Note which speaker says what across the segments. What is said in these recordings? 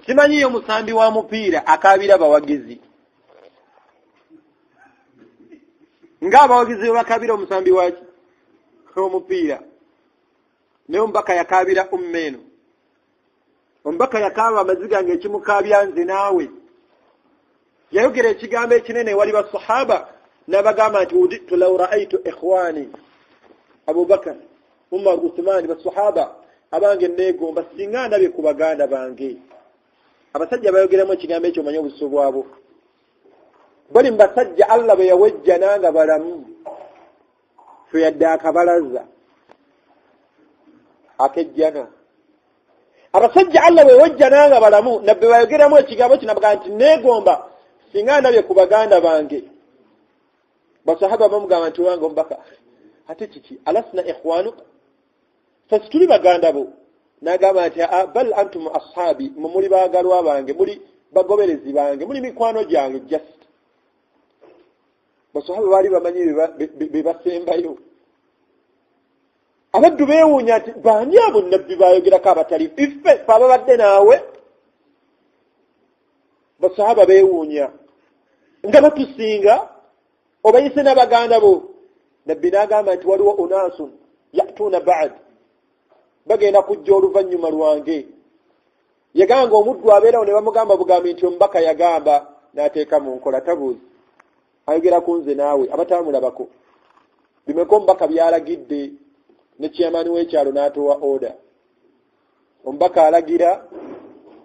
Speaker 1: simanyi omusambi wa mupiira akabira abawagizi ng'abawagizi bakabira omusambi waki omupiira ne omubaka yakabira ummeno omubaka yakaba amaziga ng'ekimukabya nze naawe yayogera ekigambo ekinene wali basahaba n'abagamba nti uditu law ra'aytu ikhwani Abubakar Umar Uthman basahaba abange neegomba singa ndabye ku baganda bange abasajja bayogeramu ekigambo ekyo manyi obuso bwabo bali mbasajja Allah bwe yawejja nanga balamu feyadde akabalaza akejjana abasajja Allah bwe yawejja nanga balamu nabbe bayogeramu ekigambo kino baga nti neegomba singa ndabye ku baganda bange basahaba bamugamba nti wange omubaka ate kiki alasna ikhwanuka fasituli baganda bo n'agamba nti bal antum ashabi muli baagalwa bange muli bagoberezi bange muli mikwano gyange just basahaba baali bamanyi bebasembayo abaddu beewuunya nti baani abo nabbi bayogerako abatali iffe ababadde naawe basahaba beewuunya nga batusinga obayise n'abaganda bo nabbi n'agamba nti waliwo unaasun yatuuna ba'd bagenda kujja oluvannyuma lwange yagamba omuddu abeerawo ne bamugamba bugambi nti omubaka yagamba n'ateeka mu nkola tabuuzi ayogera ku nze naawe abatamulabako bimeka omubaka byalagidde ne chairman w'ekyalo n'atowa order omubaka alagira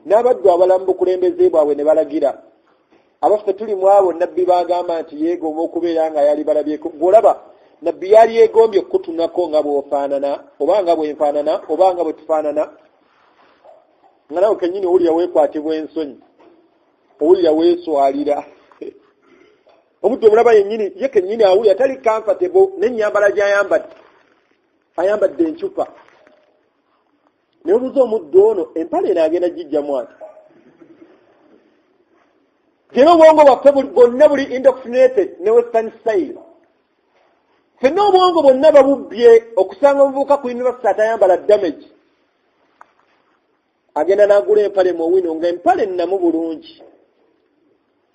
Speaker 1: n'abaddu abalamu bukulembeze bwabwe ne balagira abaffe tuli mu abo nabbi bagamba nti yeegomba okubeera nga yali balabyeko gw'olaba nabbi yali yeegombye okutunako nga bw'ofaanana oba nga bwenfaanana oba nga bwe tufaanana nga nawe kennyini owulira weekwatibwa ensonyi owulira weeswalira omuddu omulaba yennyini ye kennyini awulira tali comfortable n'ennyambala gy'ayambadde ayambadde encupa naye obuuza omuddu ono empale eno agenda gijjamu ati era obwongo bwaffe bwonna buli indoctrinated ne western style ffenna obwongo bwonna babubbye okusanga omuvubuka ku university atayambala damage agenda n'agula empale mu wino nga empale nnamu bulungi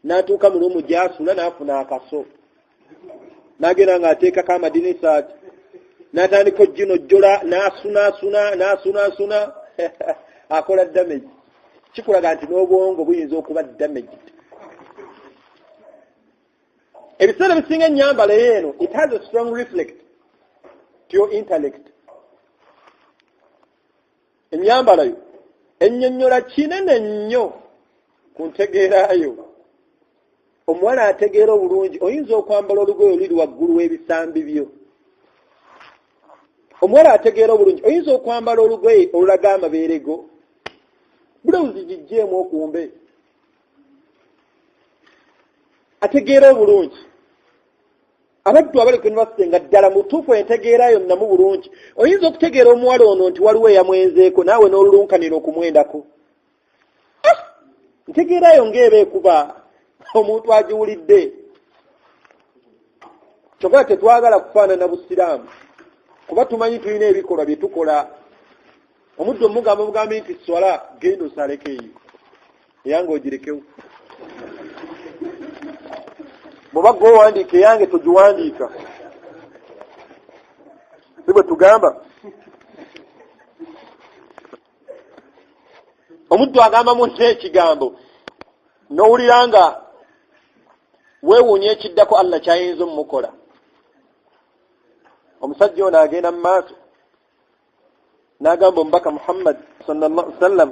Speaker 1: n'atuuka mu lumu gy'asula n'afuna akaso n'agenda ng'ateekako amadinisaati n'atandika ojjinojjola n'asunaasuna akola damage kikulaga nti n'obwongo buyinza okuba damage ebiseera bisinga ennyambala yeeno it has a strong reflect to your intellect ennyambala yo ennyonnyola kinene nnyo ku ntegeerayo omuwala ategeera obulungi oyinza okwambala olugoye oluli waggulu w'ebisambi byo omuwala ategeera obulungi oyinza okwambala olugoye olulaga amabeere go bulawuzi gijjeemu okumbe ategeera obulungi abaddu abali ku university nga ddala mutuufu entegeera yonna mu bulungi oyinza okutegeera omuwala ono nti waliwo eyamwenzeeko naawe n'olulunkanira okumwendako ntegeera yo ng'eba ekuba omuntu agiwulidde kyokka tetwagala kufaanana busiraamu kuba tumanyi tulina ebikolwa bye tukola omuddu omugamba mugambi nti swala genda osaleko eyo eyange ogirekewo bw'oba gw'owandiika eyange togiwandiika si bwe tugamba omuddu agamba munsi ekigambo n'owulira nga weewuunya ekiddako Allah kyayinza omumukola omusajja ono agenda mu maaso n'agamba omubaka Muhammad sallallahu alaihi wasallam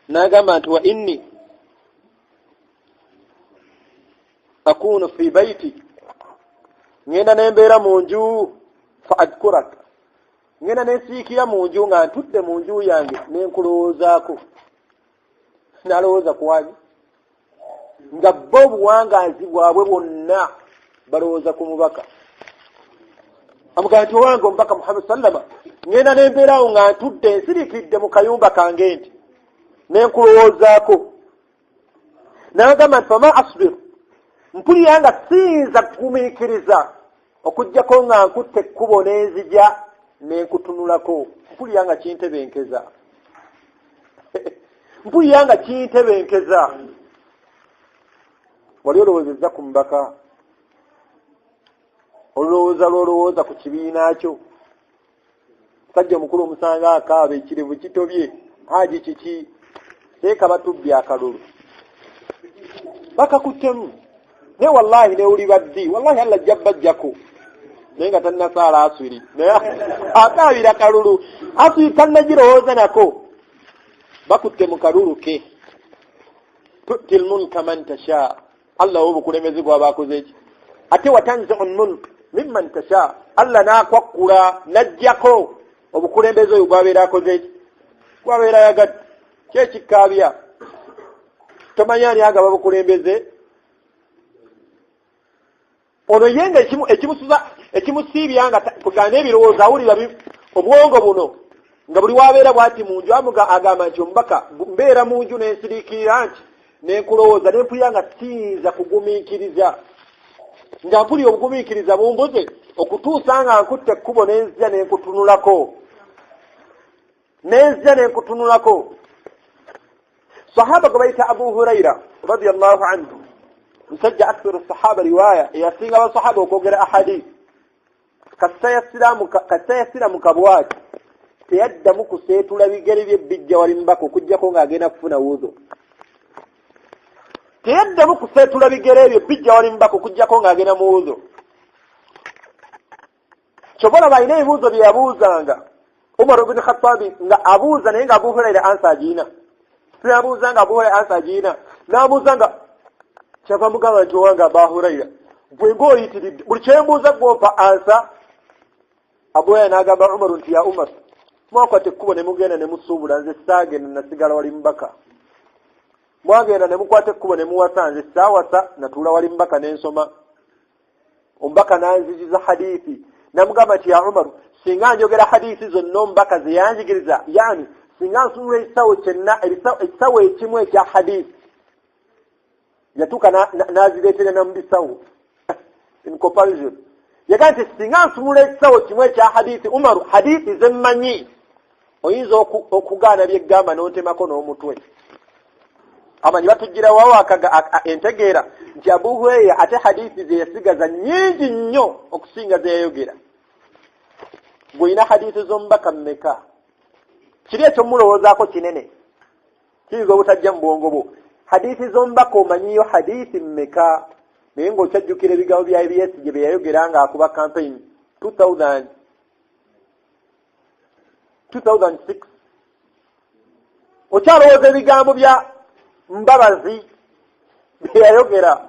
Speaker 1: n'agamba nti wa inni akunu fi baiti ngenda nembeera mu nju fa adkurak ngenda nesiikira mu nju nga ntudde mu nju yange nenkulowoozaako nalowooza kuwani nga bo obuwangaazi bwabwe bwonna balowooza ku mubaka amugamba nti owange omubaka Muhammad sallama ngenda nembeerawo nga ntudde nsiriikidde mu kayumba kange nti nenkulowoozaako n'agamba nti fama asbiru mpulira nga siyinza kugumiikiriza okuggyako nga nkutte ekkubo n'enzija n'enkutunulako mpulira nga kintebenkeza mpulira kintebenkeza. Wali olowoozezza ku mbaka, olowooza ku kibiina kyo. Sajja omukulu omusanga akaaba ekirevu kitobye, haji kiki, seeka batubbye akalulu. Bakakuttemu. Ne wallahi ne uli baddi, wallahi Allah jabajjako. Naye nga tannasaala aswiri. Naye akaabira kalulu, aswiri tannagirowooza nako. Bakutte mu kalulu ke. Tu'til mulka man tasha. Allah obukulembeze bw'aba akoze ki? Ate watanzi'ul mulk mimman tasha. Allah n'akwakkula n'aggyako obukulembeze oyo bw'abeera akoze ki? Bw'abeera yagadde. Kyekikkaabya. Tomanya ani agaba bukulembeze? Ono yenga ekimusiibya nga kugana ebirowoozo awulira obwongo buno nga buli wabeera bw'ati mu nju agamba nti omubaka mbeera mu nju n'ensiriikirira nti n'enkulowooza n'empulira nga siyinza kugumiikiriza nga mpulira obugumiikiriza bumbuze okutuusa nga nkutte ekkubo n'enzija n'enkutunulako. Sahaba gwe bayita Abu Huraira radiyallahu anhu, musajja aktharu sahaba riwaya, eyasinga abasahaba okwogera ahadith. Kasita yasira mu kabwaki teyaddamu kuseetula bigere bye bijja wali mbaka okuggyako ng'agenda kufuna wuzo. Teyaddamu kuseetula bigere ebyo bijja wali mbaka okuggyako ng'agenda mu wuzo. Kyobola balina ebibuuzo bye yabuuzanga Umar ibn Khattab nga abuuza naye nga Abu Huraira ansa agiina. Tuyabuuza nga Abu Huraira ansa agiina. N'abuuza nga kyava mugamba nti owange Abu Huraira gwe ng'oyitiridde buli kyembuuza gw'ompa ansa. Abu Huraira n'agamba Umar nti ya Umar, mwakwata ekkubo ne mugenda ne musuubula, nze saagenda nasigala wali mbaka. Mwagenda ne mukwata ekkubo ne muwasa, nze saawasa natuula wali mbaka n'ensoma. Omubaka n'anziziza hadithi. Namugamba nti ya Umar, singa njogera hadithi zonna omubaka ze yanjigiriza, yani singa nsumula ekisawo ekimu ekya hadithi, yatuuka n'azireetera namubisawo in comparison. Yagamba nti singa nsumula ekisawo kimu ekya hadithi, Umaru hadithi ze mmanyi, oyinza okugaana byeggamba n'ontemako n'omutwe. Amanyi batujjira wawo entegeera nti Abu Huraira ate hadithi ze yasigaza nnyingi nnyo okusinga ze yayogera. Bw'olina hadithi z'omubaka mmeka? Kiri ekyomulowoozaako kinene, kiyinza obutajja mu bwongo bwo. Hadithi z'omubaka omanyiyo hadithi mmeka? Naye ng'okyajjukira ebigambo bya ABS gye bye yayogera ng'akuba campaign 2006. Okyalowooza ebigambo bya Mbabazi bye yayogera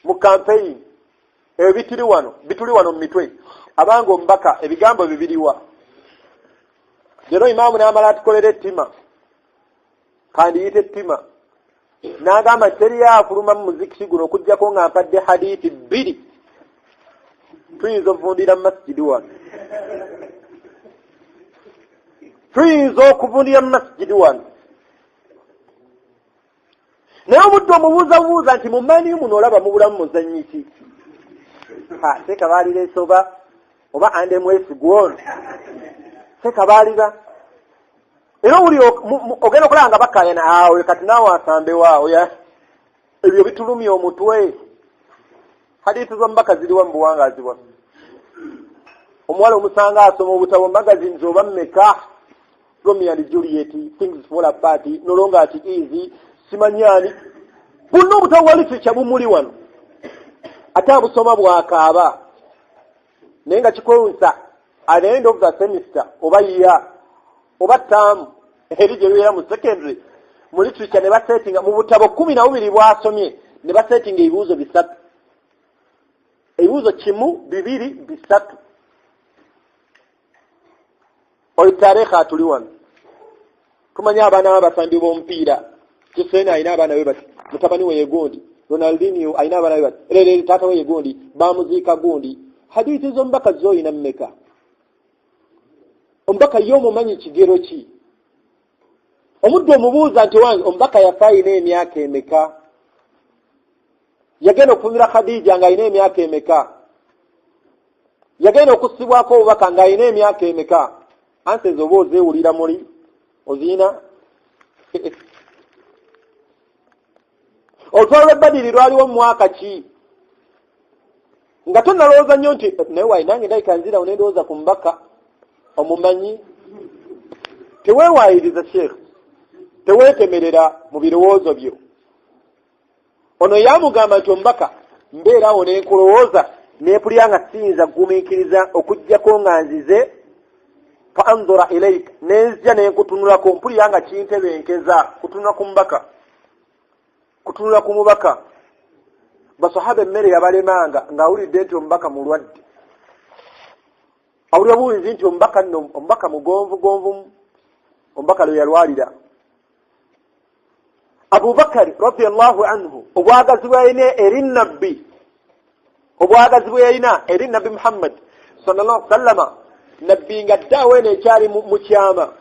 Speaker 1: mu campaign ebyo bituli wano mu mitwe. Abanga omubaka ebigambo bibiriwa. Leero Imaamu n'amala atukolera ettima, kandiyita ettima, n'agamba teri afuluma mu muzikiti guno okuggyako nga mpadde hadithi 2. Tuyinza okuvundira mu masjidi wano. Naye obudde omubuuza nti mu mani muno olaba mubulamu muzannyi ki? Sekabalira esoba oba andemwesi gwono. Sekabalira. Era uli ogenda okulaba nga bakayana awe kati naawe asambe waawo ya. Ebyo bitulumya omutwe. Hadithi z'omubaka ziriwa mu buwangaazi bwaffe. Omuwala omusanga asoma obutabo magazines oba mmeka, Romeo and Juliet, Things Fall Apart, No Longer At Easy, simanyani. Buno obutabo bwa literature bumuli wano. Ate abusoma bwakaaba. Naye nga kikwewuusa at the end of the semester oba year oba term eri gye beera mu secondary mu literature ne basetinga mu butabo 12 bwasomye ne basetinga ebibuuzo 3. Ebibuuzo 1, 2, 3. Oyo tareekha atuli wano. Tumanya abaana b'abasambi b'omupiira. Kisena ayina abaana be bati. Mutabani we yegondi. Ronaldinho ayina abaana be bati. Lele taata we yegondi. Bamuziika gundi. Hadithi z'omubaka z'oyina mmeka? Omubaka y'omumanyi kigero ki? Omuddu omubuuza nti wange omubaka yafa ayina emyaka emeka? Yagenda okufumira Khadija ng'ayina emyaka emeka? Yagenda okusibwako obubaka ng'ayina emyaka emeka? Anse zoba ozeewulira muli ozina olutalo lw'Ebadiri lwaliwo mu mwaka ki nga tonnalowooza nnyo nti naye waayi nange ndabika nzirawo ne ndowooza ku mubaka omumanyi. Teweewaayiriza sheekh, teweetemerera mu birowoozo byo. Ono yamugamba nti omubaka mbeerawo ne nkulowooza neepulira nga siyinza kugumiikiriza okuggyako nga nzize fa anzura ilaika, nenzija ne nkutunulako mpulira nga kintebenkeza kutunula ku mubaka, kutunula ku mubaka. Basahaba emmere yabalemanga ng'awulidde nti omubaka mulwadde. Awulira buwulizi nti omubaka nno omubaka mugonvugonvu, omubaka lwe yalwalira. Abubakari radiyallahu anhu obwagazi bwe yalina eri nabbi, obwagazi bwe yalina eri nabbi Muhammad sallallahu alaihi wasallama, nabbi nga ddaawe n'ekyali mu kyama.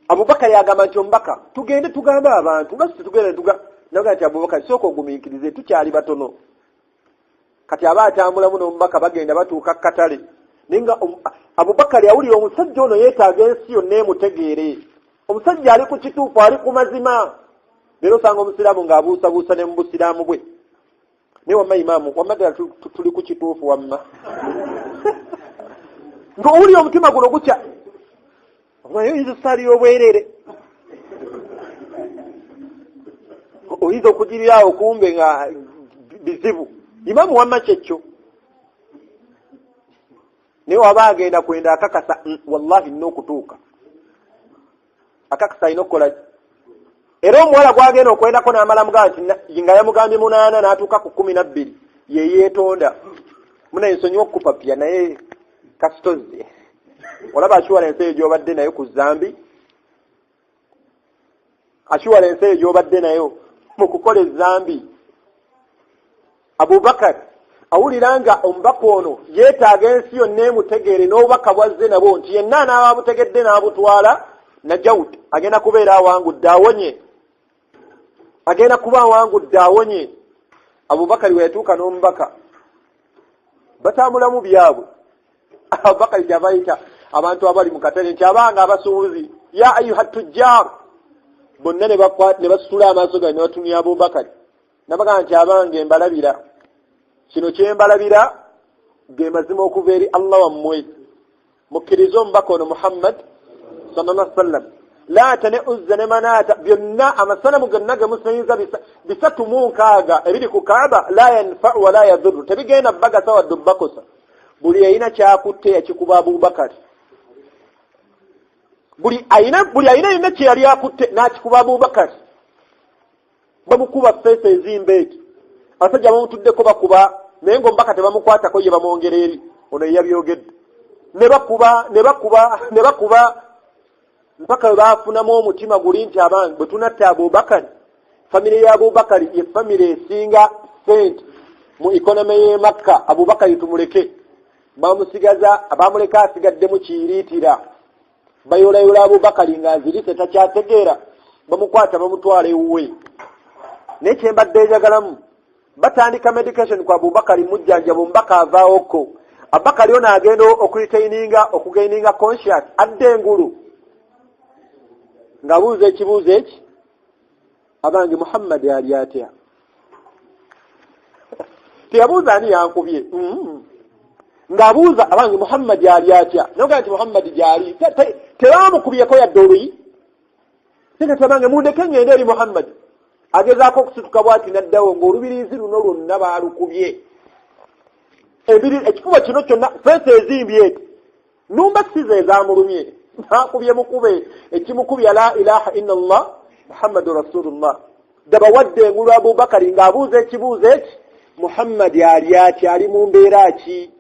Speaker 1: Abubakari yagamba nti omubaka tugende tugambe abantu nga tugende naga nti Abubakari sooka ogumiikirize tukyali batono. Kati aba atambulamu n'omubaka bagenda batuuka katale. Ninga Abubakari awulira omusajja ono yeetaaga ensi yonna emutegeere. Omusajja ali ku kituufu, ali ku mazima. Leero osanga omusiraamu ng'abuusabuusa ne mu busiraamu bwe. Naye wamma imaamu, wamma ddala tuli ku kituufu wamma. Ng'owulira omutima guno gutya. Oyinza osalira obwerere. Oyinza okugirirawo kumbe nga bizibu. Imaamu wamma kyekyo. Naye waba agenda kwenda akakasa wallahi nina okutuuka. Akakasa alina okukola. Era omuwala gwagenda okwendako n'amala mugaa nti nga yamugambye 8 n'atuuka ku 12 ye yeetonda. Muna ensonyi okupapya naye kasitozi. Olaba assurance eyo gy'obadde nayo ku Zambi. Assurance eyo gy'obadde nayo mu kukola ezambi. Abubakar awulira nga omubaka ono yeetaaga ensi yonna emutegeere n'obubaka bwazze nabo nti yenna anaababutegedde n'abutwala najawuti agenda kubeera awangudde awonye. Agenda kuba awangudde awonye. Abubakari we yatuuka n'omubaka batambulamu byabwe. Abubakari gyabayita abantu abali mu katale nti abanga abasuubuzi ya ayuha tujjar. Bonna ne basula amaaso gaabwe ne batumya Abubakari. Nabaga nti abange mbalabira. Kino kye mbalabira ge mazima okuva eri Allah wammwe. Mukkirize omubaka ono Muhammad sallallahu alaihi wasallam. Laata ne Uzza ne Manaata byonna amasanamu gonna ge musinza bisatu mu nkaaga ebiri ku Kaaba la yanfa'u wa la yadhurru. Tebigenda bagasa wadde bakosa. Buli yalina kyakutte yakikuba Abubakari. Buli ayina kye yali akutte n'akikuba Abubakari. Bamukuba ffeesa ezimbe eki. Abasajja bamutuddeko bakuba naye ng'omubaka tebamukwatako ye bamwongera eri. Ono yabyogedde. Ne bakuba mpaka we baafunamu omutima guli nti abange bwe tunatta Abubakari, famire ya Abubakari ye famire esinga sente mu economy y'e Makka. Abubakari tumuleke. Bamuleka asigaddemu kiyiriitira. Bayoolayola Abubakari ng'azirise takyategeera. Bamukwata bamutwala ewuwe. Naye kye mbadde njagalamu batandika medication kwa Abubakari mujjanjaba omubaka avaawoko. Abubakari ono agenda okugaininga conscious adde engulu. Ng'abuuza ekibuuzo eki abange Muhammad yali atya. Teyabuuza ani yankubye. Ng'abuuza abange Muhammad yali atya. Noga nti Muhammad gyali tebamukubyeko yadde oluyi. Singa tabange mundeke ngende eri Muhammad. Agezaako okusituka bw'ati naddawo ng'olubirizi luno lwonna baalukubye. Ekikuba kino kyonna feesa ezimbye eti. Numba size ezamulumye. Nakubye mukube ekimukubya la ilaha illallah Muhammadu Rasulullah. Daba wadde engulu Abubakari ng'abuuza ekibuuzo eki Muhammad yali atya, ali mu mbeera ki?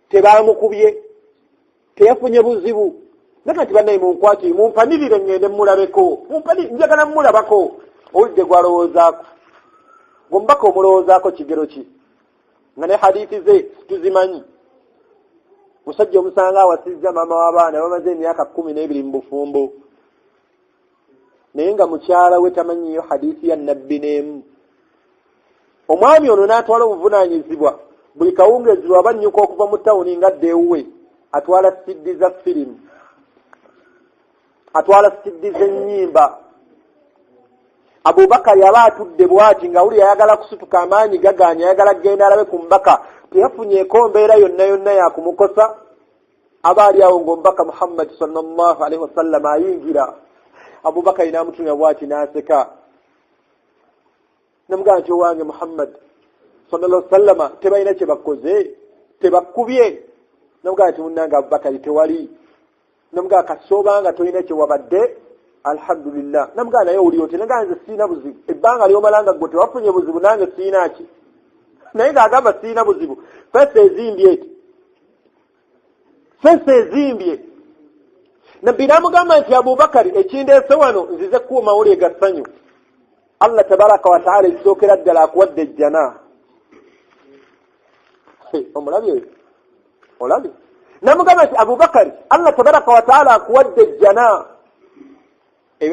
Speaker 1: Tebaamukubye, teyafunye buzibu. Nakati bannaye munkwati mumpanirire ngende mulabeko. Njagala mulabako. Owulidde gwalowoozaako. Omubaka omulowoozaako kigero ki? Nga ne hadithi ze tuzimanyi. Musajja omusanga awasizza maama w'abaana bamaze emyaka 12 mu bufumbo. Naye nga mukyala we tamanyiyo hadithi ya nabbi n'emu. Omwami ono n'atwala obuvunaanyizibwa buli kawungezi lw'abannyuka okuva mu tawuni nga adda ewuwe atwala siddi za firimu. atwala siddi z'ennyimba. Abubakar yaba atudde bw'ati nga wuli yayagala kusituka amaanyi gaganya, yayagala kugenda alabe ku mbaka, teyafunyeeko mbeera yonna yonna yakumukosa. Aba ali awo ng'omubaka Muhammad sallallahu alaihi wasallam ayingira. Abubakar n'amutumya bw'ati n'aseka. Namugamba nti owange Muhammad sallallahu alaihi wasallam tebalina kye bakoze, tebakkubye. Namugamba nti munnange Abubakar tewali. Namugamba kasobanga tolina kye wabadde, alhamdulillah. Namugamba naye oli ote, nagamba nze siina buzibu. Ebbanga ly'omalanga gwe tewafunye buzibu, nange siina ki. Naye ng'agamba siina buzibu. Fessa ezimbye eti. Fessa ezimbye. Nabbi n'amugamba nti Abubakar ekindeese wano nzize kuwa mawulire ga ssanyu. Allah tabaraka wa ta'ala ekisookera ddala akuwadde ejjana. Omulabye? Olabye? Namugamba nti Abubakar Allah tabaraka wa ta'ala akuwadde ejjana.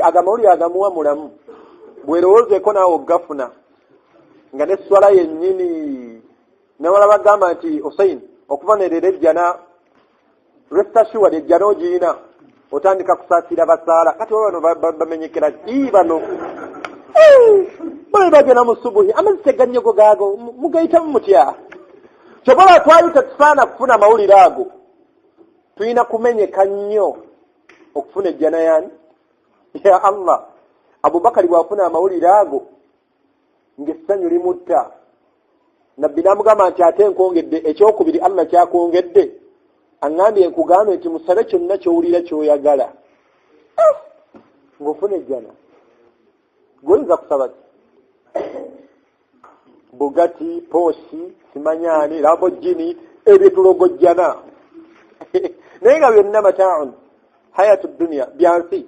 Speaker 1: Agamawulire agamuwa mulamu. Bwerowoozeeko naawe oggafuna. Nga ne swala yennyini. Nawala bagamba nti Hussein okuva nerera ejjana rest assured ejjana ogiina. Otandika kusaasira basaala. Kati bano bamenyekera bano. Bwe bagenda mu subuhi amazzi tegannyogo gaago mugayitamu mutya. Kyobola twayita tusaana kufuna mawulire ago. Tulina kumenyeka nnyo okufuna ejjana yani. Ya Allah. Abubakar bw'afuna amawulire ago ng'essanyu limutta. Nabbi n'amugamba nti ate nkongedde ekyokubiri Allah kyakwongedde. Angambye nkugambe nti musabe kyonna ky'owulira ky'oyagala. Ng'ofuna ejjana. Goyinza kusaba Bugatti, Porsche, simanyani, Lamborghini, ebyo tulogojjana. Naye nga byonna mataun hayatu dunya byansi.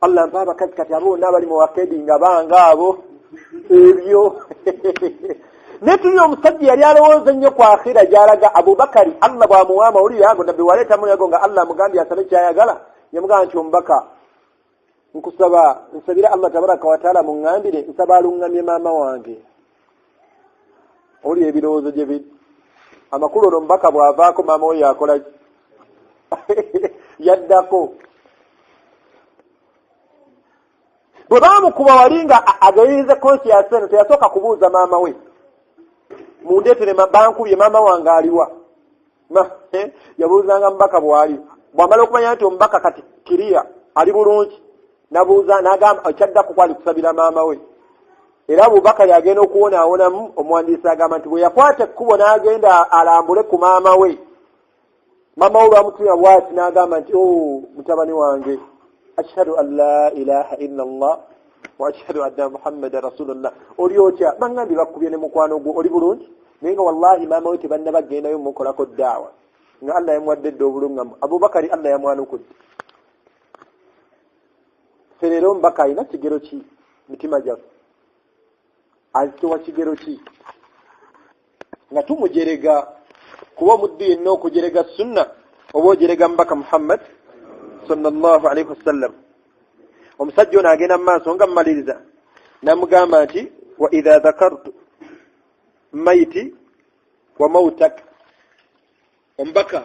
Speaker 1: Allah mpa abakazi kati abo n'abali mu wakedi nga banga abo ebyo. Ne tuli omusajja yali alowooza nnyo ku akhira gy'alaga Abubakari Allah bw'amuwa amawulire ago nabbi waleeta muyago nga Allah amugambye asabe ky'ayagala. Yamugamba nti ombaka nkusaba nsabira Allah tabaraka wa taala muŋŋambire nsaba aluŋŋamye maama wange. Oli ebirowoozo gye biri. Amakulu olwo mbaka bw'avaako maama we yakola yaddako. Bwe baamukuba wali nga agayiriza conscience eno teyasooka kubuuza maama we. Mundeetere bankubye maama wange aliwa. Yabuuzanga mubaka bw'ali. Bw'amala okumanya nti omubaka kati kiriya ali bulungi. Nabuuza n'agamba ekyaddako kwali kusabira maama we. Era Abubakar agenda okuwonaawonamu omuwandiisi agamba nti bwe yakwata ekkubo n'agenda alambule ku maama we. Maama we lwamutumya bw'ati n'agamba nti mutabani wange ashhadu an la ilaha illa Allah wa ashhadu anna Muhammadan rasulullah. Oli otya? Bangambye bakkubye ne mukwano gwo oli bulungi. Naye nga wallahi maama we tebanna bagendayo mukolako ddaawa. Nga Allah yamuwadde dda obulungamu. Abubakar Allah yamwanukudde. Ferero mbaka alina kigero ki mitima gyaffe? Azitowa kigero ki? Nga tumujerega kuba omuddu yenna okujerega sunna oba ojerega mbaka Muhammad sallallahu alaihi wasallam. Omusajja ono agenda mu maaso nga mmaliriza n'amugamba nti wa idha dhakartu maiti wa mautak. Ombaka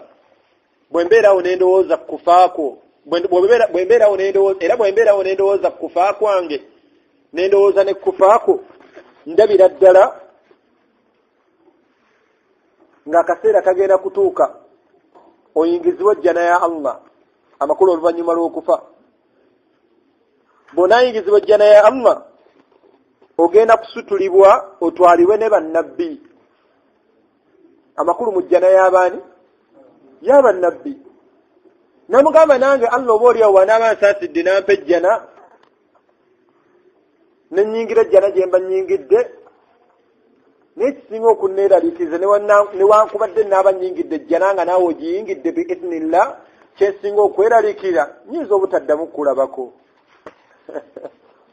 Speaker 1: bwe mbeerawo n'endowooza kufaako bwembeerawo n'endowooza kufa kwange n'endowooza ne kufaako ndabira ddala ng'akaseera kagenda kutuuka oyingizibwa ejjana ya Allah amakulu oluvannyuma lw'okufa. Bw'onaayingizibwa ejjana ya Allah ogenda kusutulibwa otwalibwe ne bannabbi. Amakulu mu jjana y'abaani? Y'abannabbi. Namugamba nange Allah oba oliawo bw'anaaba nsaasidde nampa ejjana ne nnyingira ejjana gye mba nnyingidde naye kisinga okunneeraliikiriza newankubadde naaba nnyingidde ejjana nga naawe ogiyingidde bi idhnillah kyensinga okweraliikirira nnyinza obutaddamu kulabako.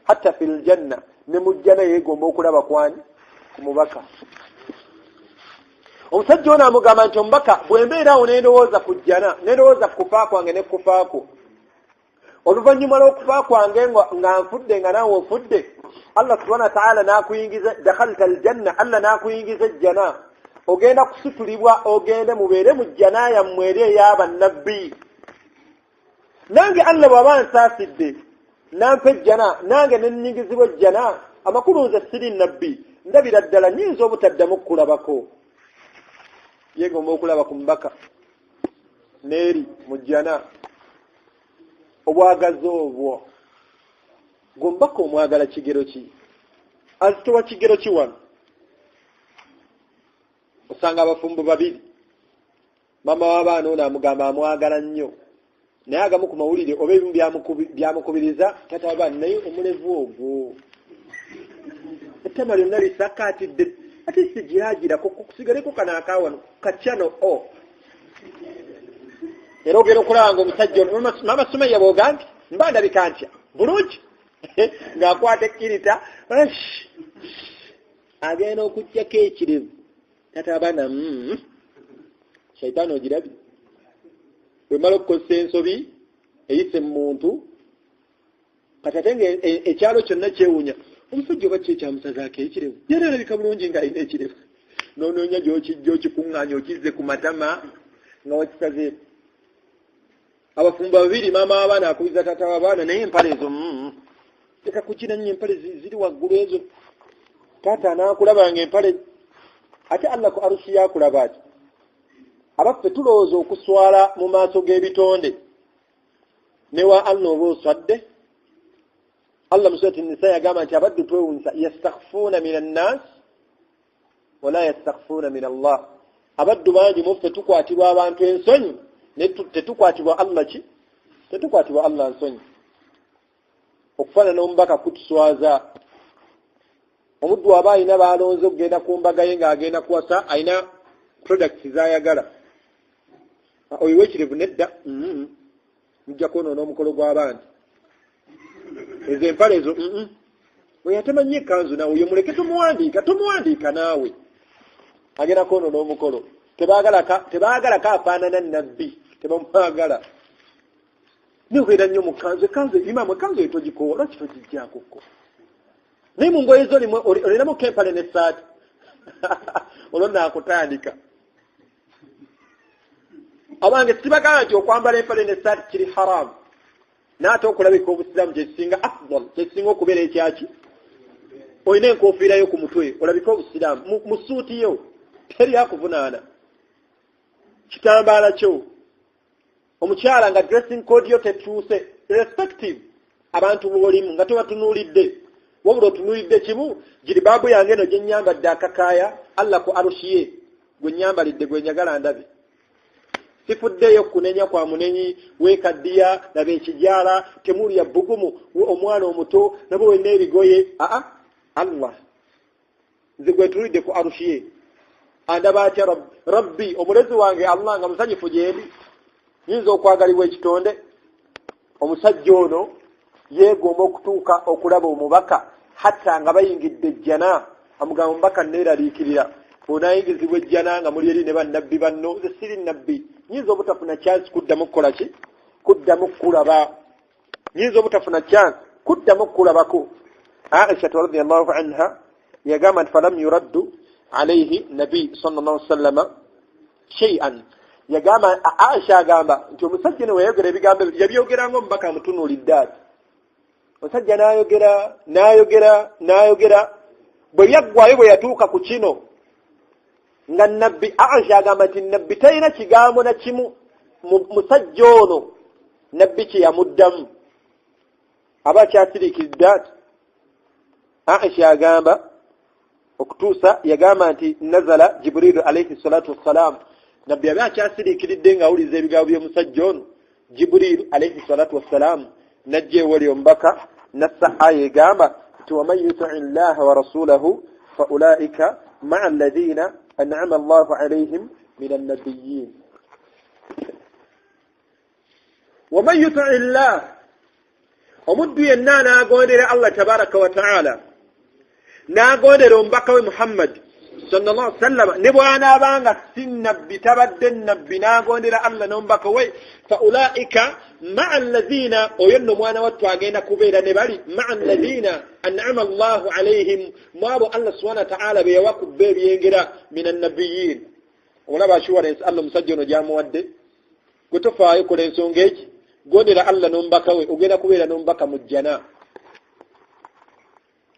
Speaker 1: Hatta fil janna ne mu jjana yeegomba okulaba kwani ku mubaka. Omusajja ono amugamba nti omubaka bwe mbeerawo n'endowooza ku jjana n'endowooza ku kufa kwange ne kufaako oluvannyuma lw'okufa kwange nga nfudde nga naawe ofudde Allah subhanahu wa ta'ala n'akuyingiza dakhalta aljanna Allah n'akuyingiza ejjana ogenda kusutulibwa ogende mubeere mu jjana yammwe eri ey'abannabbi. nange Allah bw'aba nsaasidde nampa ejjana nange nennyingizibwa ejjana amakulu nze siri nabbi ndabira ddala nyinza obutaddamu kulabako yegomba okulaba ku mbaka neeri mu jjana obwagazi obwo gombaka omwagala kigero ki azitowa kigero ki wano osanga abafumbo babiri mama w'abaana ono amugamba amwagala nnyo naye agamu ku mawulire oba ebimu byamukubiriza tata w'abaana naye omulevu ogwo ettama lyonna lisakaatidde ate sigiragirako kusigaleko kano akawano kacyano o era ogenda okulaba nga omusajja ono mama Sumayya bw'oga nti mba ndabika ntya bulungi ng'akwata ekkirita agenda okujjako ekirevu tata abaana shaitaani ogirabye bwemala okukozesa ensobi eyise mu muntu kati ate nga ekyalo kyonna kyewuunya omusajja oba ki ekyamusazaako ekirevu yali alabika bulungi ng'alina ekirevu noonoonya gy'okijja okikuŋŋaanya okizze ku matama nga wakisazeeko abafumba babiri maama w'abaana akubiza tata w'abaana naye empale ezo leka kukina nnyo empale ziri waggulu ezo taata anaakulaba nga empale ate Allah ku arushi yakulaba ati abaffe tulowooza okuswala mu maaso g'ebitonde ne wa Allah oba oswadde Allah mu surati Nisa yagamba nti abaddu twewunyisa yastakhfuuna min annaas wala yastakhfuuna min Allah abaddu bangi muffe tukwatibwa abantu ensonyi tetukwatibwa Allah ki tetukwatibwa Allah nsonyi okufaana n'omubaka kutuswaza omuddu aba alina balonze okugenda ku mbaga ye ng'agenda kuwasa alina products z'ayagala oyiwe ekirevu nedda mujja kwonoona omukolo gw'abantu ezo empale ezo oyo atemanyi ekanzu nawe oyo muleke tumuwandiika naawe agenda kwonoona omukolo tebaagalako afaanana nabbi tebamwagala nobeera nnyo mu kanzu ekanzu imamu ekanzu eyo togikoowa lwaki togijjakokko naye mu ngoye zo olinamu kempale n'essaati olwo naakutandika abange sibagamba nti okwambala empale n'essaati kiri haramu naate okulabika obusiraamu kyekisinga afdal kyekisinga okubeera ekyaki olina enkofiira yo ku mutwe olabika obusiraamu mu suuti yo teri akuvunaana kitambaala kyo omukyala nga dressing code yo tetuuse respective abantu bolimu nga tebatunuulidde wabula otunuulidde kimu jiribaabu yange eno gye nnyambadde akakaaya Allah ku arushiye gwe nnyambalidde gwe njagala ndabe sifuddeyo kunenya kwa munenyi weekaddiya laba ekijaala temulya bbugumu omwana omuto nabo wenna ebigoye Allah nze gwetuulidde ku arushiye andaba atya rabbi omulezi wange Allah nga musanyufu gyendi nyinza okwagalibwa ekitonde omusajja ono yeegomba okutuuka okulaba omubaka hatta nga bayingidde ejjana amugamba omubaka neeraliikirira onayingizibwa ejjana nga muli eri ne bannabbi banno nze siri nabbi nyinza obutafuna chance kuddamu kukola ki kuddamu kulaba nyinza obutafuna chance kuddamu kulabako Aisha radhiyallahu anha yagamba nti falam yuraddu alayhi nabi sallallahu alaihi wasallam shay'an yagamba Aisha agamba nti omusajja ne weyogera ebigambo yabyogera ngo omubaka amutunuulidde ati omusajja n'ayogera bwe byaggwayo bwe yatuuka ku kino nga nabbi Aisha agamba nti nabbi talina kigambo na kimu musajja ono nabbi kye yamuddamu aba kyasiriikidde ati Aisha agamba okutuusa yagamba nti nazala Jibrilu alayhi salatu wassalam nabbi abe akyasiriikiridde ng'awuliza ebigambo by'omusajja ono Jibrilu alayhi salatu wassalam najja ewali omubaka nassa aya egamba nti waman yuti llaha wa rasulahu fa ulaika maa alladhina an'ama Allahu alayhim min annabiyyin waman yuti llah omuddu yenna n'agondera Allah tabaraka wa ta'ala n'agondera omubaka we Muhammad sallallahu alaihi wasallam ne bw'anaabanga si nabbi tabadde nabbi n'agondera Allah n'omubaka we fa ulaika ma'a alladhina oyo nno mwana wattu agenda kubeera ne bali ma'a alladhina an'ama Allahu alayhim mwabo Allah subhanahu wa ta'ala be yawakubba ebyengera min annabiyyin olaba assurance Allah omusajja ono gy'amuwadde gwe tofaayo kola ensonga eki gondera Allah n'omubaka we ogenda kubeera n'omubaka mu jjana.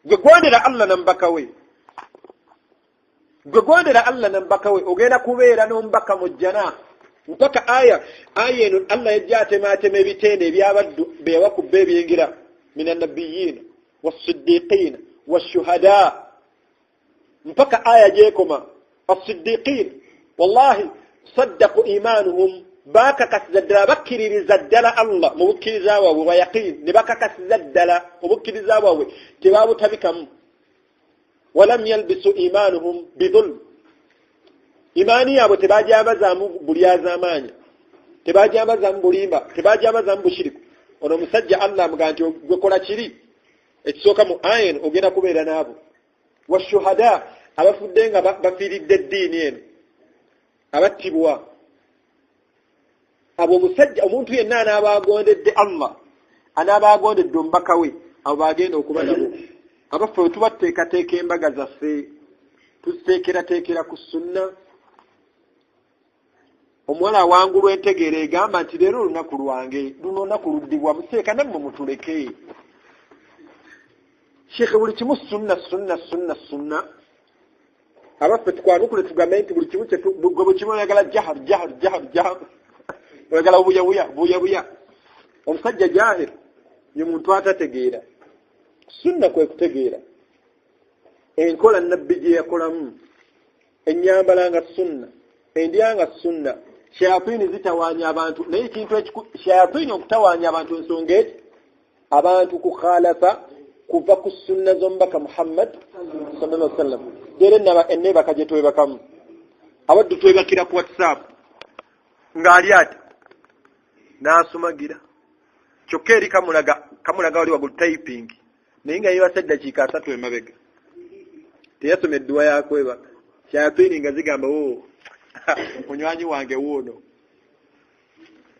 Speaker 1: Gwe gondera Allah n'omubaka we, gwe gondera Allah n'omubaka we ogenda kubeera n'omubaka mu jjana. Mpaka aya eno Allah yajja atemaatema ebitende ebyabaddu be yawakubba ebyingira mina nabiyyiina wassiddiqiina washuhada. Mpaka aya gyekoma as-siddiqiin wallahi saddaqu imanuhum bakakasiza ddala bakkiririza ddala Allah mu bukkiriza bwabwe bwa yaqiin ne bakakasiza ddala obukkiriza bwabwe tebabutabikamu. Walam yalbisu imanuhum bidhulm, imaani yaabwe tebajambazaamu bulyazamaanya, tebajambazaamu bulimba, tebajambazaamu bushiriku. Ono omusajja Allah amugaa nti gwe kola kiri ekisooka mu ayen ogenda kubeera naabo. Washuhada, abafudde nga bafiiridde eddiini eno, abattibwa. Abo omusajja omuntu yenna anaabagondedde Allah, anaabagondedde omubaka we, abo bagenda okuba nabo. Abaffe bwe tuba tuteekateeka embaga zaffe tuziteekerateekera ku sunna. Omuwala awangulwa entegeera egamba nti leero olunaku lwange, luno olunaku luddibwa museeka nammwe mutuleke. Sheikh buli kimu sunna. Abaffe tukwanukule tugambe nti buli kimu gwe buli kimu oyagala jahar. Oyagala buya. Omusajja jahir ye muntu atategeera. Sunna kwe kutegeera. Enkola nabbi gye yakolamu, ennyambala nga sunna, endya nga sunna. Shayaatini zitawaanya abantu, naye ekintu shayaatini okutawaanya abantu ensonga eti abantu kukhalafa kuva ku sunna z'omubaka Muhammad sallallahu alaihi wasallam. Era ennebaka gye twebakamu, abaddu twebakira ku WhatsApp ng'ali ati n'asumagira kyokka eri kamulaga wali wagulu typing naye nga yeebasa eddakiika 3 emabega teyasoma edduwa yakwebaka. Shayaatini nga zigamba munywanyi wange wuuno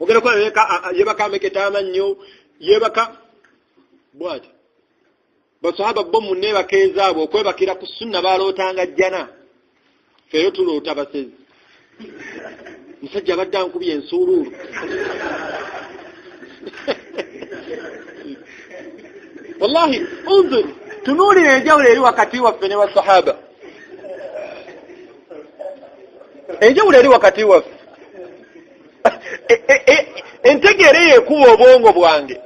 Speaker 1: ogenda kuba yebaka ameketa amannyo yebaka bwati. Basahaba bo mu nnebaka ezaabwe okwebakira ku sunna balootanga jjana, feeyo tuloota basezi. Musajja abadde ankubye ensuuluulu. Wallahi unzur, tunuulira enjawulo eri wakati waffe ne basahaba. Enjawulo eri wakati waffe. Entegeera yeekuba obwongo bwange.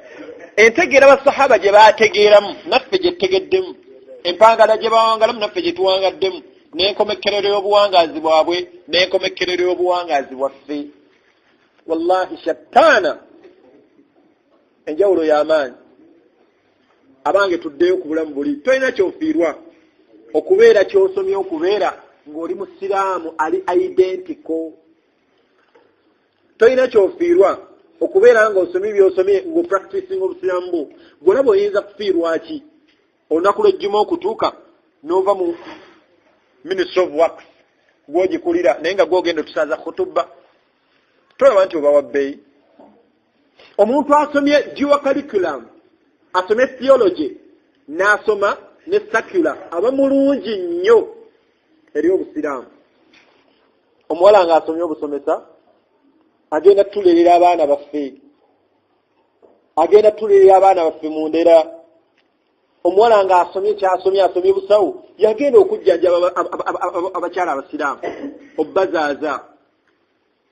Speaker 1: Entegeera basahaba gye baategeeramu naffe gye tutegeddemu, empangala gye bawangalamu naffe gye tuwangaddemu, n'enkomekkerero y'obuwangaazi bwabwe n'enkomekkerero y'obuwangaazi bwaffe. Wallahi shattaana, enjawulo y'amaanyi. Abange tuddeyo ku bulamu buli, tolina kyofiirwa okubeera ky'osomye okubeera ng'oli musiraamu ali identical. Tolina kyofiirwa okubeera ng'osomye by'osomye ng'opracticing obusiraamu bwo. Gwonna bw'oyinza kufiirwa ki? Olunaku lw'ejjuma okutuuka n'ova mu Ministry of Works gw'ogikulira naye nga gw'ogenda otusaza khutuba, tolaba nti oba wa bbeeyi. Omuntu asomye dual curriculum, asomye theology n'asoma ne secular, aba mulungi nnyo eri obusiraamu. Omuwala ng'asomye obusomesa agenda tulerera abaana baffe, agenda tulerera abaana baffe mu ndera. Omuwala ng'asomye kyasomye, asomye busawo, yagenda okujjanjaba abakyala abasiraamu obbazaaza.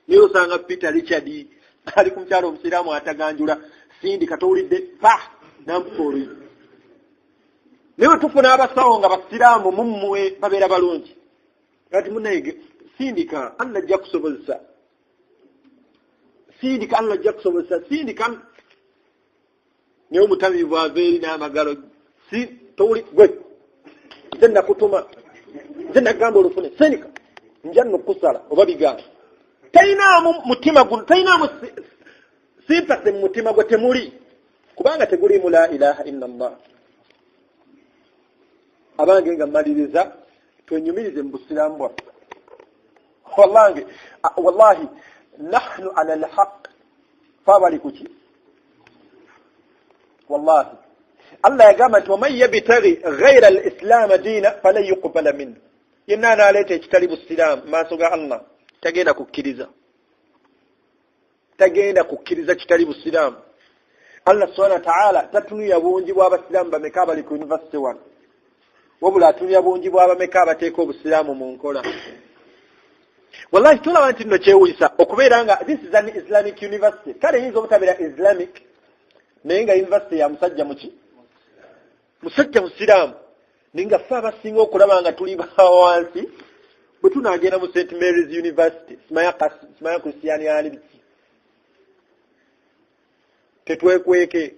Speaker 1: Naye osanga Peter Richard ali ku mukyala omusiraamu ataganjula, sindika towulidde pa nampoli. Naye tufuna abasawo nga basiraamu mummwe babeera balungi. Kati munnaye sindika Allah ajja kusobozesa. Sindika Allah ajja kusobozesa. Sindika naye omutabivu ava eri n'amagalo. Si towuli gwe nze nakutuma, nze nagamba olufune sindika nja nno kusala oba bigamba. Tainaamu mutima guno, tainaamu sympathy mu mutima gwe temuli, kubanga tegulimu la ilaha illa Allah. Abange nga mmaliriza twenyumirize mu busiraamu bwaffe. Wallahi nahnu ala alhaq fabali kuki. Wallahi Allah yagamba nti waman yabtaghi ghayra al-islam diina falan yuqbala minhu. Yenna anaaleeta ekitali busiraamu maaso ga Allah tagenda kukkiriza. tagenda kukkiriza kitali busiraamu. Allah subhanahu wa ta'ala tatunuya bungi bw'abasiraamu bameka bali ku university wano, wabula atunuya bungi bw'abameka abateeka obusiraamu mu nkola. Wallahi tulaba nti nno kyewunyisa okubeera nga this is an Islamic university. Kale yinza obutabeera Islamic naye nga university ya musajja muki? Musajja musiraamu. Ninga ffe abasinga okulaba nga tuli bawansi bwe tunaagenda mu St. Mary's University simaya Christian ali biki. Tetwekweke,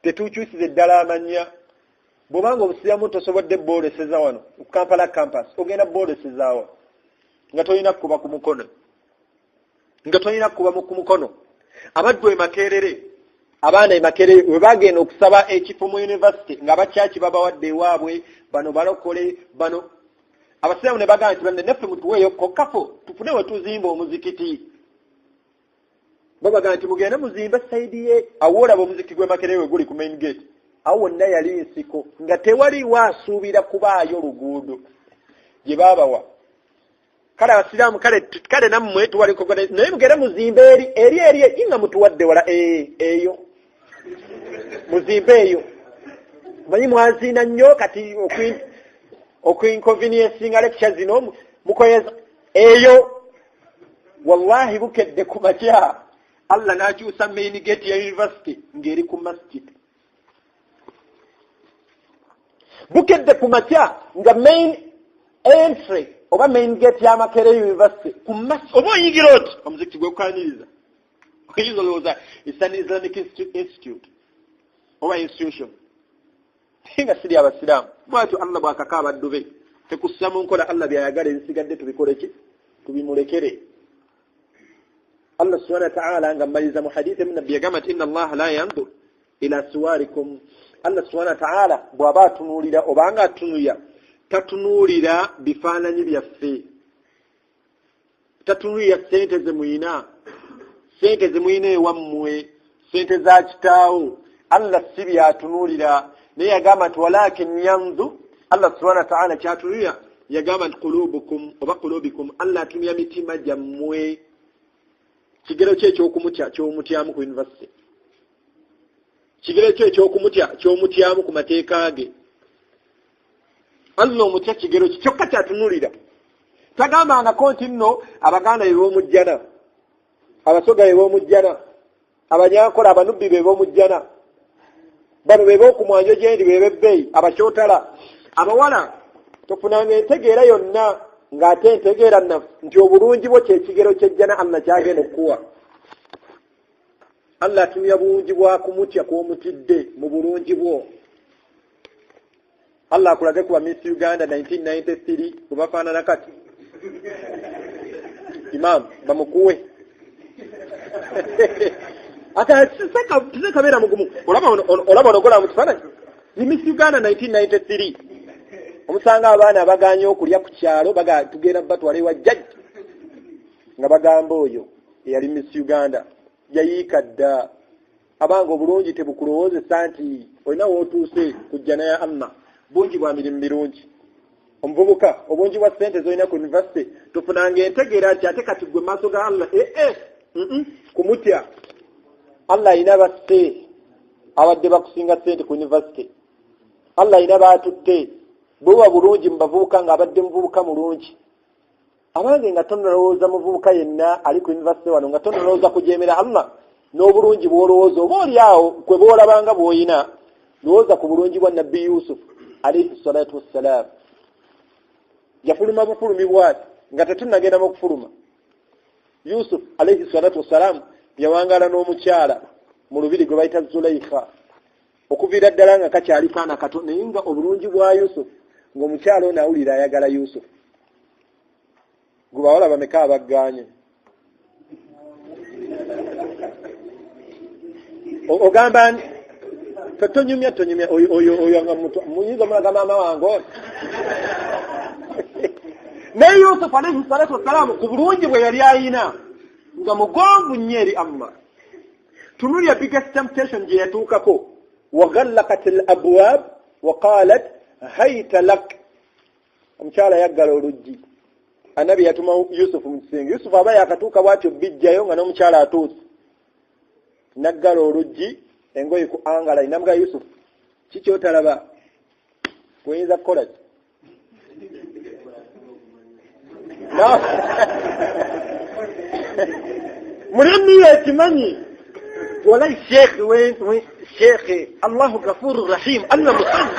Speaker 1: tetukyusize ddala amanya. Bw'obanga obusiraamu tosobodde bwoleseza wano ku Kampala campus ogenda bwolesezaawa nga tolina kuba ku mukono, nga tolina kuba ku mukono. Abaddu Makerere, abaana e Makerere bwe bagenda okusaba ekifo mu university nga abakyaki babawadde ewaabwe, bano balokole bano, abasiraamu ne bagamba nti banne naffe mutuweeyo kokkafo tufune we tuzimba omuzikiti. Babaga nti mugende muzimba saidi ye, awo olaba omuzikiti gwe Makerere guli ku main gate, awo wonna yali nsiko nga tewali waasuubira kubaayo luguudo gye baabawa. Kale abasiraamu kale nammwe tuwali kogona naye mugende muzimba eri inga mutuwadde wala eyo muzimba eyo. Manyi mwazina nnyo kati okuinconvenience nga lecture zino mukoyeza eyo. Wallahi bukedde ku makya Allah n'akyusa main gate ya university ng'eri ku masjid. Bukedde ku makya nga main entry oba main gate ya Makerere University ku masjid oba oyingira oti omuzikiti gwekukaniriza oyinza olowooza it's an Islamic institute oba institution nga siri abasiraamu. Bwatyo Allah bw'akaka abaddu be tekussa mu nkola Allah byayagala ebisigadde tubikole ki? Tubimulekere. Allah subhanahu wa ta'ala nga mmaliza mu hadithi min nabbi yagamba inna Allah la yanzur ila suwarikum. Allah subhanahu wa ta'ala bw'aba atunuulira obanga atunuya tatunuulira bifaananyi byaffe, tatunuulira sente ze muyina, sente ze muyina ewammwe, sente za kitaawo. Allah si byatunuulira naye yagamba nti walakin yanzur. Allah subhanahu wa ta'ala kyatunuulira yagamba nti qulubukum oba qulubikum. Allah atunulira mitima gyammwe. Kigero kye ekyokumutya ky'omutyamu ku university, kigero kye ekyokumutya ky'omutyamu ku mateeka ge. Allah omutya kigero kyokka kyatunulira. Tagambangako nti nno Abaganda be b'omujjana, Abasoga be b'omujjana, Abanyankola Abanubbi be b'omujjana, bano be b'okumwanjo gyendi be b'ebbeeyi, Abakyotala, abawala tofunanga entegeera yonna ng'ate entegeera nti obulungi bwo kyekigero ky'ejjana Allah kyagenda okukuwa. Allah atumya bulungi bwakumutya kw'omutidde mu bulungi bwo. Allah akulage kuba Miss Uganda 1993 kubafaanana kati Imam bamukuwe ata seka mugumu olaba onogola mu kifaananyi ni Miss Uganda 1993 omusanga abaana abaganye okulya ku kyalo tugenda batwala ewa jjajja nga bagamba oyo eyali Miss Uganda yayiika dda. Abanga obulungi tebukulowoozesa nti olina wootuuse kujja naye amma bungi bwa mirimu mirungi. Omuvubuka obungi bwa ssente z'olina ku university tufunanga entegeera nti ate kati gwe maaso ga Allah kumutya. Allah alina basse abadde bakusinga ssente ku university. Allah alina baatutte bwewa bulungi mu bavubuka ng'abadde muvubuka mulungi. Abange nga tonalowooza muvubuka yenna ali ku university wano nga tonalowooza kujeemera Allah n'obulungi bw'olowooza oba oli awo kwe boolabanga bw'olina. Lowooza ku bulungi bwa Nabbi Yusuf alayhi salatu wassalam. Yafuluma bufulumi bwati nga tetunnagenda mu kufuluma. Yusuf alayhi salatu wassalam yawangala n'omukyala mu lubiri gwe bayita Zulaikha okuviira ddala nga kakyali kaana kato naye nga obulungi bwa Yusuf ng'omukyala ono awulira ayagala Yusuf. Gwe bawala bameka abagganye ogamba tonyumya oyo nga muyinza omulaga maama wange naye Yusuf alayhi salatu wassalamu ku bulungi bwe yali ayina nga mugonvu nnyo eri Allah. Tunulya biggest temptation gye yatuukako waghallaqat al-abwab wa qalat hayta lak. Omukyala yaggala oluggi annabi yatuma Yusufu mu kisenge. Yusufu aba yakatuuka bw'atyo bijjayo nga n'omukyala atuuse. Naggala oluggi engoye ku angala inamuga Yusufu kiki otalaba kuyinza kukola ki? Mulimi ekimanyi walai shekhi we shekhi Allahu Ghafurur Rahim Allah musalli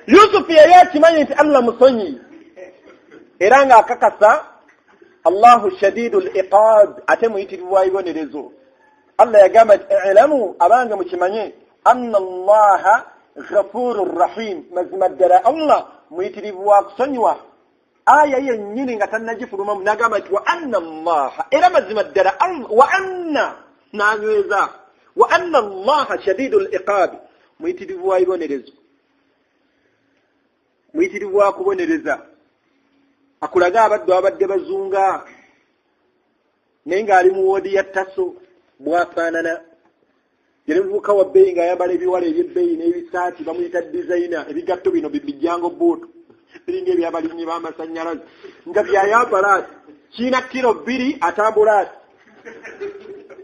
Speaker 1: Yusufu yali akimanyi nti Allah musonyi era nga akakasa Allahu shadidul iqab ate muyitirivu wa ibonerezo. Allah yagamba i'lamu abanga mukimanye anna Allah Ghafurur Rahim mazima ddala Allah muyitirivu wa kusonyiwa. Aya yennyini nga tannagifuluma munagamba nti wa anna Allah era mazima ddala wa anna nanyweza wa anna Allah shadidul iqab muyitirivu wa ibonerezo. Muyitirivu wa kubonereza akulaga abaddu abadde bazunga naye ng'ali mu woodi ya Tasso bwafaanana. Yali muvubuka wa bbeeyi ng'ayambala ebiwala ebyebbeeyi n'ebisaati bamuyita designer. Ebigatto bino bijjango bbuutu biringa ebyabalinyi b'amasannyalaze nga byayambala ati kiina kilo 2 atambula ati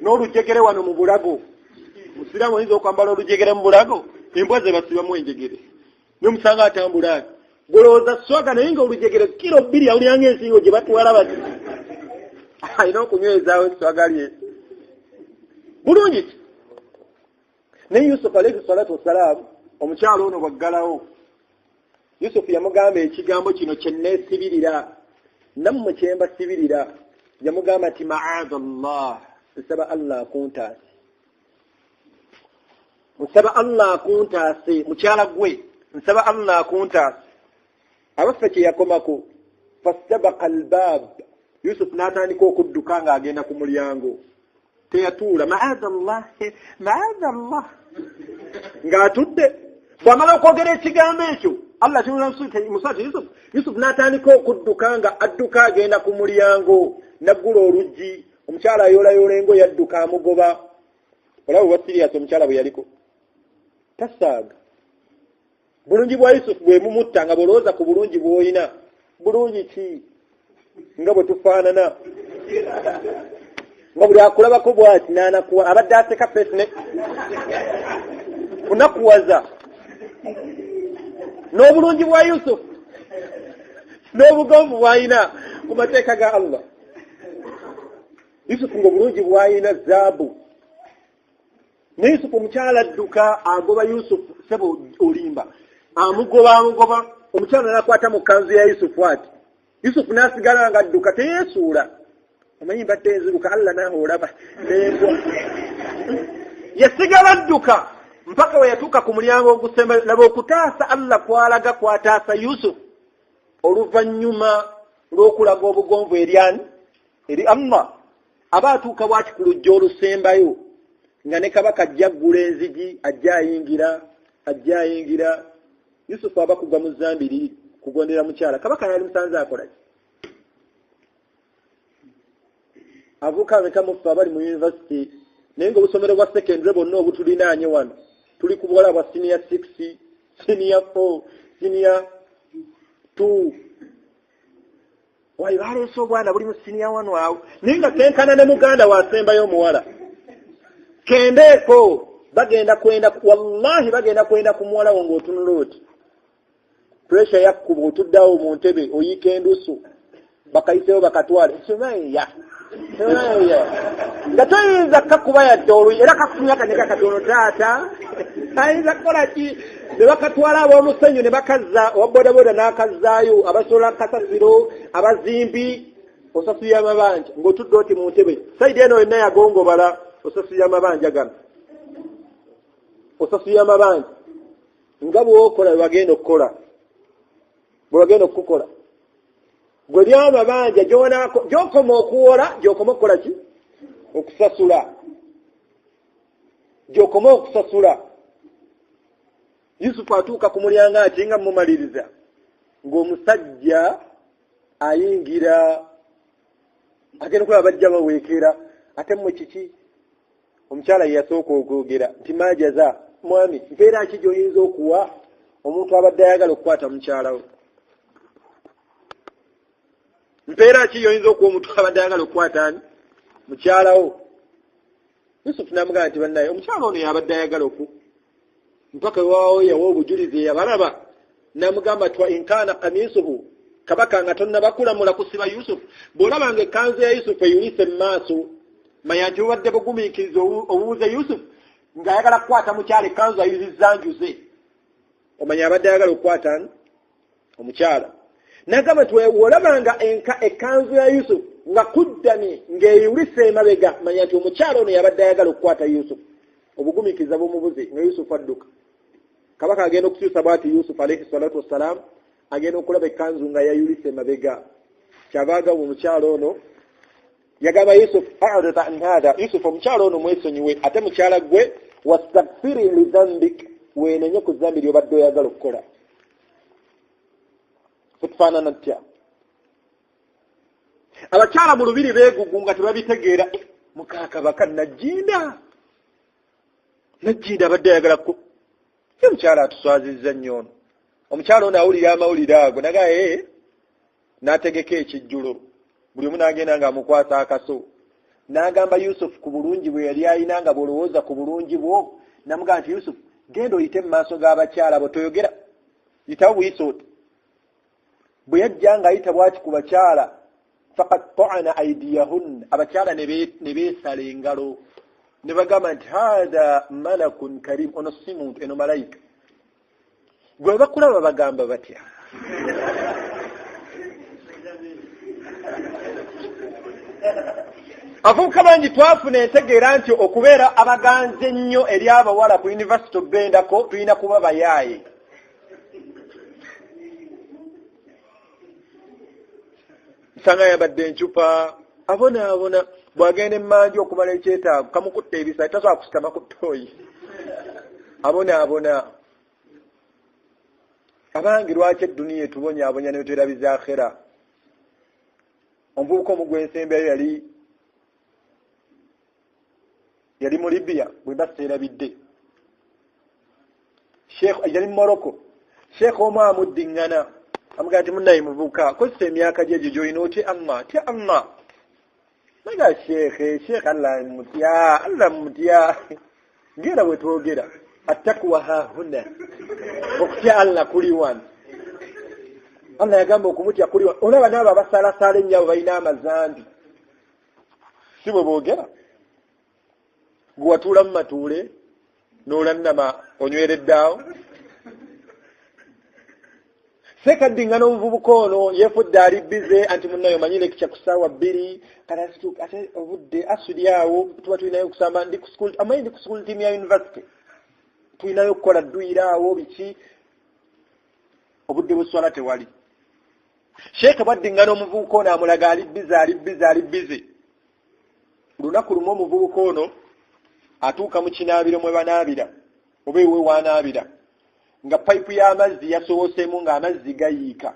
Speaker 1: n'olujegere wano mu bulago. Musiraamu oyinza okwambala olujegere mu bulago, embwa ze basibamu enjegere n'omusanga atambula ati golooza swaga naye nga olujegere kilo 2 awulyanga ensingo gye batwala bati alina okunywezaawo eswaga lye bulungi ki. Naye Yusufu alayhi salatu wassalamu omukyalo ono bwaggalawo Yusufu yamugamba ekigambo kino kye neesibirira nammwe kye mbasibirira. Yamugamba nti ma'aadha Allah nsaba Allah akuntaase. Nsaba Allah akuntaase mukyala gwe nsaba Allah akuntaase. Abaffe kye yakomako fastabaqa albaab Yusufu n'atandika okudduka ng'agenda ku mulyango. Teyatuula ma'aadha Allah ng'atudde. Bw'amala okwogera ekigambo ekyo Allah kimusati Yusufu n'atandika okudduka nga adduka agenda ku mulyango. Naggula oluggi omukyala ayoolayoola engoye yadduka amugoba. Olaba bwa siriyasi omukyala bwe yaliko tasaaga. Bulungi bwa Yusufu bwe mumutta nga bolooza ku bulungi bw'olina. Bulungi ki nga bwe tufaanana nga buli akulabako bw'ati n'anakuwa abadde aseka pesne kunakuwaza. N'obulungi bwa Yusufu n'obugonvu bw'alina ku mateeka ga Allah. Yusufu ng'obulungi bw'alina zaabu. Ne Yusufu omukyala adduka agoba Yusufu sebo olimba amugoba omukyala n'akwata mu kanzu ya Yusufu ati Yusufu n'asigala nga adduka teyeesuula. Omanyi mbadde enziruka Allah n'ahoolaba n'embwa yasigala adduka mpaka we yatuuka ku mulyango ogusemba. Laba okutaasa Allah kwalaga kwataasa Yusufu oluvannyuma lw'okulaga obugonvu eri Allah. Aba atuuka bw'ati ku lujja olusembayo nga ne kabaka ajja ggula enzigi ajja ayingira. Yusufu aba kugwa mu zambiri kugondera mukyala. Kabaka yali musanze akola ki? Avuka ameka mufu abali mu university naye ng'obusomero bwa secondary bonna obutulinaanye wano tuli ku bwala bwa senior 6 senior 4 senior 2 wayi baleese obwana buli mu senior 1 awo naye nga kenkana ne muganda wasembayo omuwala kendeeko wallahi bagenda kwenda ku muwala wo ng'otunula oti pressure yakkuba otuddawo mu ntebe oyiika endusu bakayisewo bakatwale Sumayya nga toyinza kakuba yadde oluyi era kafunya kaneka katono taata ayinza kukola ki. Ne bakatwala ab'omusenyu ne bakazza owabodaboda n'akazzaayo abasola kasasiro abazimbi osasuya amabanja ng'otudde oti mu ntebe sayidi eno yenna yagongobala osasuya amabanja gano osasuya amabanja nga bw'okola bagenda okukola bw'agenda okukola gwe ly'amabanja gy'okoma okuwola gy'okoma okukola ki okusasula gy'okoma okusasula. Yusufu atuuka ku mulyango ati nga mumaliriza ng'omusajja ayingira agenda okulaba bajja baweekera ate mmwe kiki. Omukyala ye yasooka okwogera nti maajaza mwami mpeera ki gy'oyinza okuwa omuntu abadde ayagala okukwata mukyala we. mpeera ki yoyinza okuwa omuntu abadde ayagala okukwata ani mukyalawo. Yusufu n'amugamba nti bannaye omukyala ono yabadde ayagala mpaka waawo yawa obujulizi yabalaba n'amugamba twa inkaana kamisuhu kabaka nga tonnabakulamula kusiba Yusufu bw'olabanga ekkanzu ya Yusufu eyulise mu maaso manya nti obadde bugumiikiriza obubuze Yusufu ng'ayagala kukwata mukyala ekkanzu ayuzizza njuze omanya abadde ayagala okukwata omukyala. N'agamba nti bw'olabanga ekkanzu ya Yusufu nga kuddami ng'eyulise emabega manya nti omukyala ono yabadde ayagala okukwata Yusufu obugumiikiriza bumubuze nga Yusufu adduka. Kabaka agenda okukyusa bw'ati Yusufu alayhi salatu wassalaam agenda okulaba ekkanzu nga yayulise emabega. Kyava agamba omukyala ono yagamba Yusufu a'rid an hada Yusufu omukyala ono mwesonyiwe ate mukyala gwe wastaghfiri li dhanbik weenenye ku zambi ly'obadde oyagala okukola. Tufaanana ntya abakyala mu lubiri beegugunga tebabitegeera mukakabaka najjinda abadde ayagala omukyala atuswazizza nnyo ono. Omukyala ono awulira amawulire ago nagaye n'ategeka ekijjulo buli omu n'agenda ng'amukwasa akaso n'agamba Yusufu ku bulungi bwe yali ayina nga bw'olowooza ku bulungi bwo n'amugamba nti Yusufu genda oyite mu maaso g'abakyala bo toyogera yitawo buyisooto. Bwe yajja ng'ayita bw'ati ku bakyala faqatta'na aydiyahunna abakyala ne beesala engalo ne bagamba nti haada malakun karim ono si muntu eno malayika. Gwe bakulaba bagamba batya avubuka bangi twafuna entegeera nti okubeera abaganze ennyo eri abawala ku University of Bendako tulina kuba bayaaye. Sanga yabadde encupa abona bw'agenda emmanju okumala ekyetaago kamukutta ebisa tasobola kusitama ku ttooyi abona abangi lwaki edduniya etubonyaabonya ne twerabiza akhera. Omuvubuka omu gw'ensembeyo yali mu Libya bwe baseerabidde yali mu Morocco. Sheekh omu amuddiŋŋana amugamba nti munnaye muvubuka kozesa emyaka gyegyo gy'olina otya Allah naga Sheekh Allah mutya ngera bwe twogera attakwa haahuna okutya Allah kuli wano. Allah yagamba okumutya kuli wano. Olaba n'abo abasaalasala ennyo abo balina amazambi si bwe boogera gwe watuula mu matuule n'olannama onywereddaawo. Sekaddiŋŋana omuvubuka ono yeefudde ali bize anti munnayo manyire ekikya ku ssaawa 2 ate obudde asuli awo tuba tulinayo okusamba amanyi ndi ku school team ya university tulinayo okukola dduyira awo biki obudde buswala tewali. Sheekh baddiŋŋana omuvubuka ono amulaga ali bize. Lunaku lumu omuvubuka ono atuuka mu kinaabiro mwe banaabira oba ewe wanaabira nga payipu y'amazzi yasowoseemu ng'amazzi gayiika.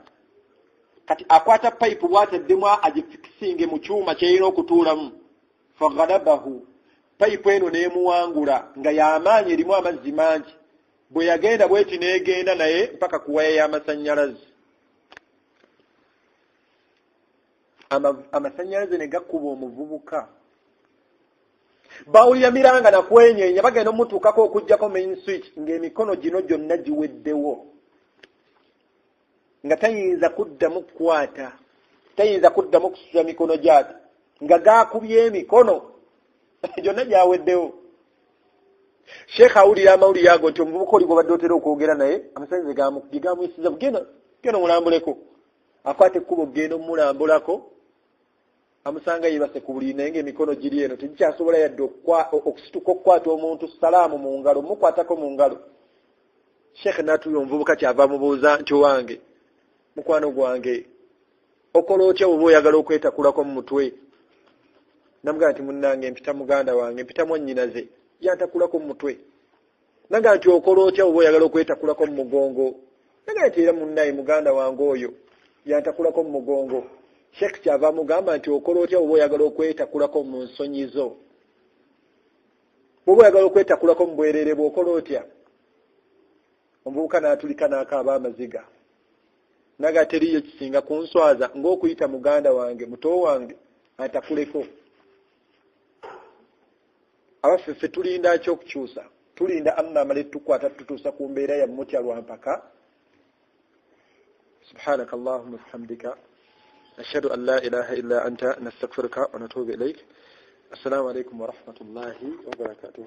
Speaker 1: Kati akwata payipu bw'ateddemu agifikisinge mu kyuma kyerina okutuulamu. Faghalabahu payipu eno n'emuwangula nga y'amaanyi erimu amazzi mangi. Bwe yagenda bweti n'egenda naye mpaka ku waya y'amasannyalaze. Amasannyalaze ne gakuba omuvubuka. Bawulira miranga na kwenyeenya bagenda omutuukako okuggyako main switch ng'emikono gino gyonna giweddewo nga tayinza kuddamu kukwata tayinza kuddamu kusuza mikono gyati nga gaakubye emikono gyonna gyaweddewo. Sheekh awulira amawulire ago nti omuvubuka oli gw'obadde otera okwogera naye amasannyalaze gamuyisiza genda omulambuleko. Akwata ekkubo genda omulambulako amusanga yebase ku buliri naye ng'emikono giri eno tegikyasobola yadde okusituka okukwata omuntu salaamu mu ngalo mukwatako mu ngalo. Sheekh n'atuuya omuvubuka kyava mubuuza nti owange mukwano gwange okola otya oba oyagala okwetakulako mu mutwe? Namugamba nti munnange mpita muganda wange mpita mwannyinaze yantakulako mu mutwe. Nagamba nti okola otya oba oyagala okwetakulako mu mugongo? Nagamba nti era munnaye muganda wange oyo yantakulako mu mugongo. Sheekh kyava mugamba nti okola otya oba oyagala okwetakulako mu nsonyi zo? Oba oyagala okwetakulako mu bwereere bw'okola otya? Omuvubuka n'atulika n'akaaba amaziga. naga teriyo kisinga kunswaza ng'okuyita muganda wange muto wange atakuleko. Abaffe tulinda ky'okukyusa, tulinda amma amale tukwata tutuusa ku mbeera ya mutya lwampaka. سبحانك اللهم وبحمدك أشهد أن لا إله إلا أنت نستغفرك ونتوب إليك. السلام عليكم ورحمة الله وبركاته.